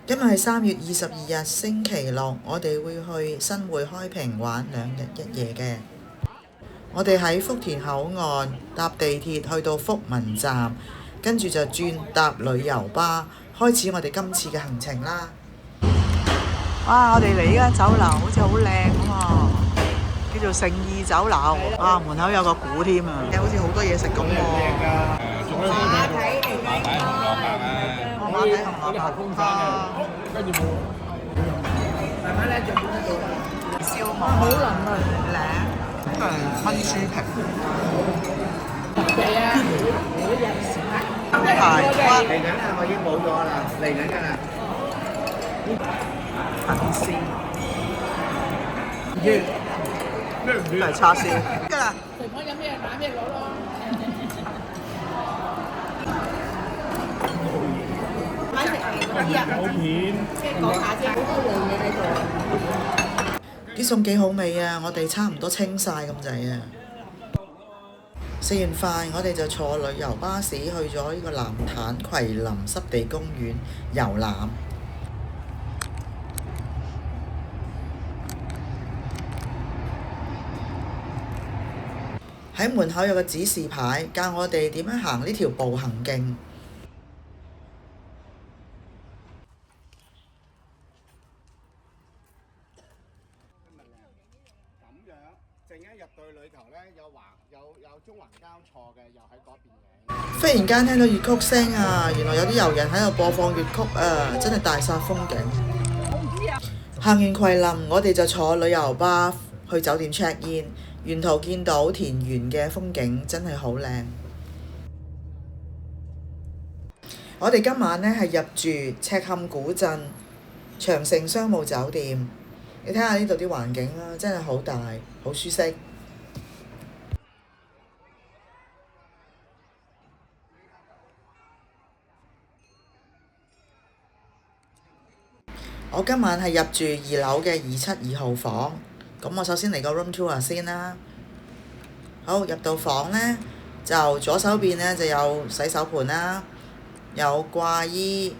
今日係3月22日星期六，我哋會去新會開平玩2日1夜嘅。我哋喺福田口岸搭地鐵去到福民站，跟住就轉搭旅遊巴，開始我哋今次嘅行程啦。哇！我哋嚟呢間酒樓好似好靚喎，叫做誠意酒樓。啊，門口有個鼓添啊，好似好多嘢食咁喎。馬蹄嚟嘅，馬蹄同蘿蔔湯，跟住冇慢慢咧，燒饃好腍啊，靚，炆豬皮，係啊，排骨嚟緊啦，我已經冇咗啦，嚟緊㗎啦，粉絲，魚，係叉燒，㗎啦，隨便有咩買咩攞咯。有片，即係講下啫，好多樣嘢喺度。啲餸幾好味啊！我哋差唔多清晒咁滯啊！食完飯，我哋就坐旅遊巴士去咗呢個藍毯葵林濕地公園遊覽。喺門口有個指示牌，教我哋點樣行呢條步行徑。正一入到裏頭咧，有中環交錯嘅，又喺嗰邊嘅。忽然間聽到粵曲聲啊，原來有啲遊人喺度播放粵曲啊，真係大煞風景。行完葵林，我哋就坐旅遊巴去酒店 check in， 沿途見到田園嘅風景真係好靚。我哋今晚呢係入住赤坎古鎮長盛商務酒店。你睇下呢度啲環境啦，真係好大，好舒適。我今晚係入住2樓嘅272號房，咁我首先嚟個 room tour 先啦。好，入到房呢，就左手邊呢就有洗手盆啦，有掛衣，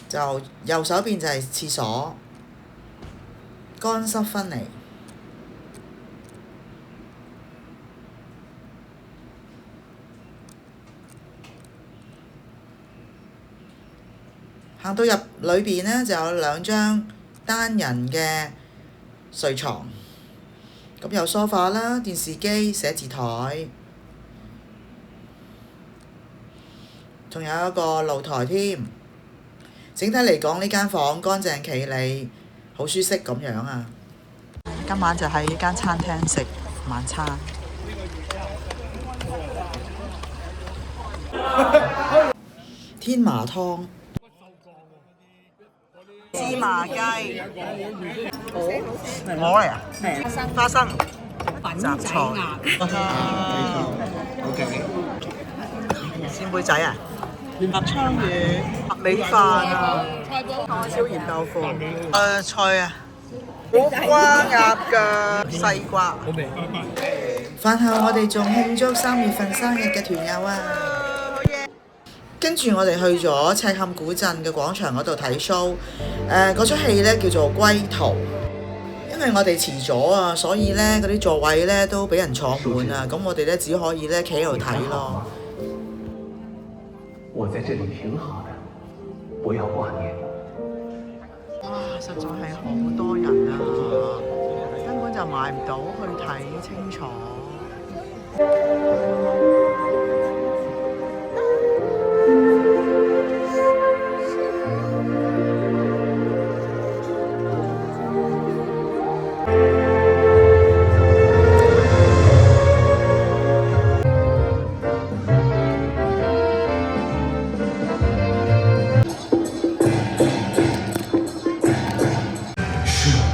就右手邊就係廁所。乾濕分離，行到入裏邊呢，就有2張單人嘅睡床，咁有梳化啦、電視機、寫字台，仲有一個露台添。整體嚟講，呢間房乾淨企理。好舒適咁樣啊！今晚就喺呢間餐廳食晚餐。天麻湯、芝麻雞、鵝嚟啊！花生、雜菜、扇貝仔啊！臘腸魚、白米飯啊，叉燒鹽豆腐，菜啊，苦瓜鴨腳、西瓜。飯後我哋仲慶祝3月份生日嘅團友啊！跟住我哋去咗赤坎古鎮嘅廣場嗰度睇 show， 嗰出戲呢叫做《歸途》。因為我哋遲咗啊，所以呢嗰啲座位呢都俾人坐滿啊，咁我哋呢只可以呢企喺度睇咯。我在這裡挺好的，不要掛念。哇！實在係好多人啊，根本就買唔到去睇清楚。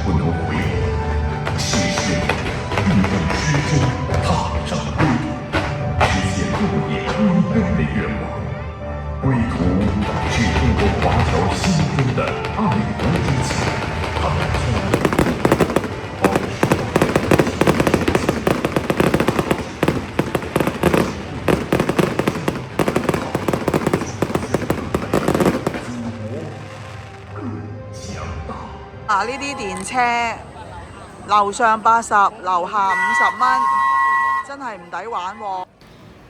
不能回，气势欲动之中，踏上归途。呢啲電車樓上80，樓下50蚊，真係唔抵玩喎。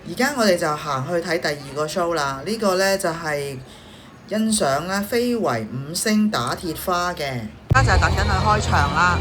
而家我哋就行去睇第二個 show 啦。呢個呢就係欣賞咧非遺5星打鐵花嘅。而家就等緊佢開場啦。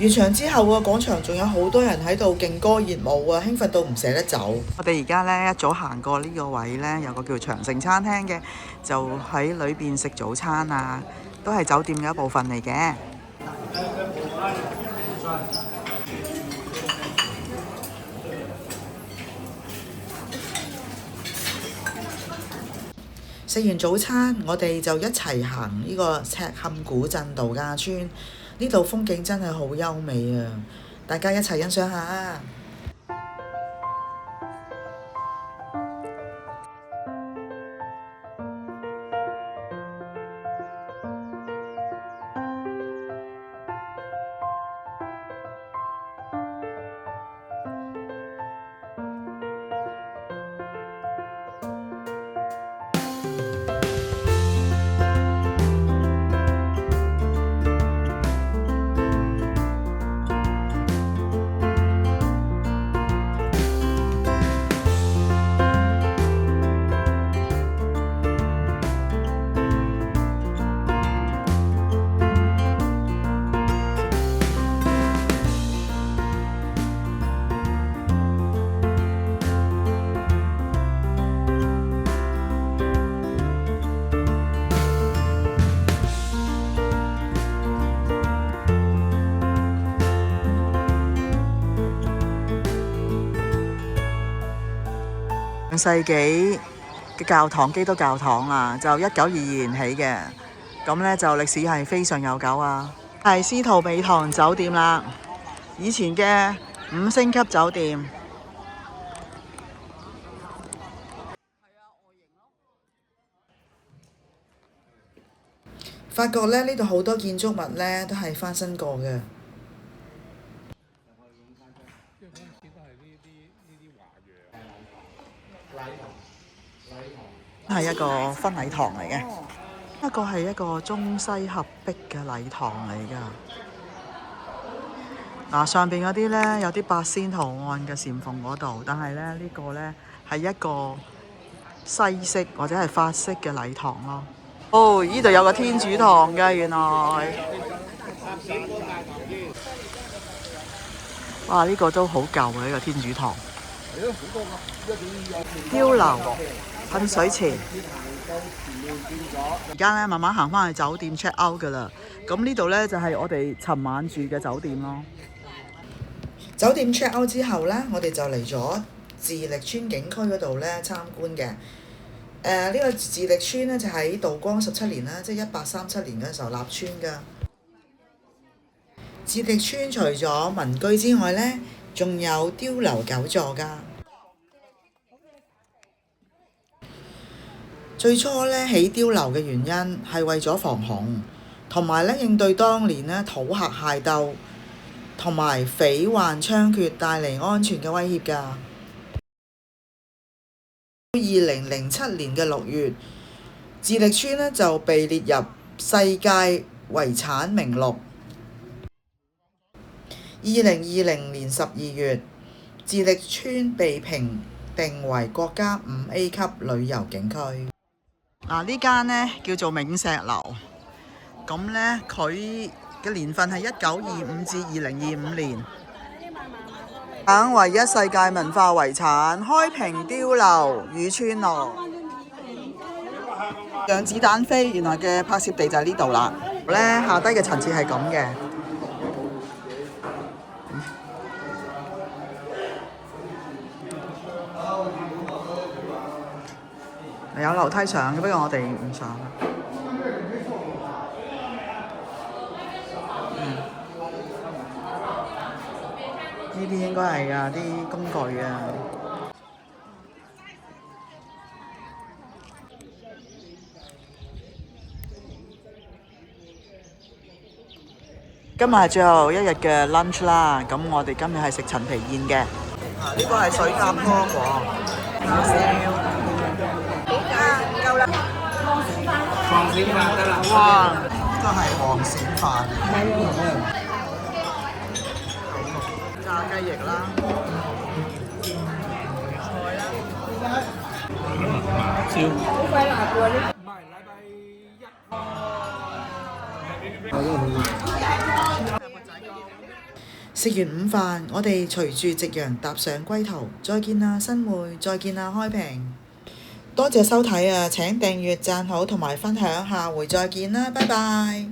完場之後廣場仲有好多人喺度勁歌熱舞啊，興奮到唔捨得走。我哋而家呢一早行過呢個位呢，有個叫長城餐廳嘅，就喺裏邊食早餐啊，都係酒店嘅一部分嚟嘅。食完早餐，我哋就一齊行呢個赤坎古鎮度假村。呢度風景真係好優美啊！大家一齊欣賞下啊！上世紀嘅教堂，基督教堂啊，就1922年起嘅，咁呢就歷史係非常悠久啊。係司徒美堂酒店啦，以前嘅5星級酒店。發覺咧呢度好多建築物呢都係翻新過嘅。係一個婚禮堂嚟嘅，一個係一個中西合璧嘅禮堂嚟㗎。上邊嗰啲呢，有啲八仙圖案嘅禪縫嗰度，但係呢個呢係一個西式或者係法式嘅禮堂咯。哦，呢度有個天主堂㗎，原來。哇！呢個都好舊嘅呢個天主堂。碉樓、噴水池。而家咧慢慢行翻去酒店 check out 噶啦。咁呢度咧就係我哋尋晚住嘅酒店咯。酒店 check out 之後咧，我哋就嚟咗自力村景區嗰度咧參觀嘅。呢個自力村咧就喺道光17年啦，即係1837年嘅時候立村㗎。自力村除咗民居之外咧，仲有碉樓9座㗎。最初咧起碉樓嘅原因係為咗防洪，同埋咧應對當年咧土客械鬥同埋匪患猖獗帶嚟安全嘅威脅㗎。2007年嘅6月，自力村咧就被列入世界遺產名錄。2020年12月，自力村被評定為國家5A 級旅遊景區。呢間呢叫做銘石樓，咁呢，佢嘅年份係1925至2025年，省唯一世界文化遺產開平碉樓與村落。讓子彈飛，原來嘅拍攝地就係呢度啦。下低嘅層次係咁嘅。有樓梯上嘅，不過我哋唔上。呢啲應該係啲工具啊。今日係最後一日嘅 lunch 啦，咁我哋今日係食陳皮燕嘅。呢個係水鴨湯喎，叉燒。夠啦。黃鱔飯得啦。哇！真係黃鱔飯。炸雞翼啦。菜啦。燒。好鬼辣喎呢！唔係禮拜食完午飯，我哋隨住夕陽踏上歸途。再見啦，新會！再見啦，開平！多謝收睇啊！請訂閱、讚好同埋分享，下回再見啦，拜拜！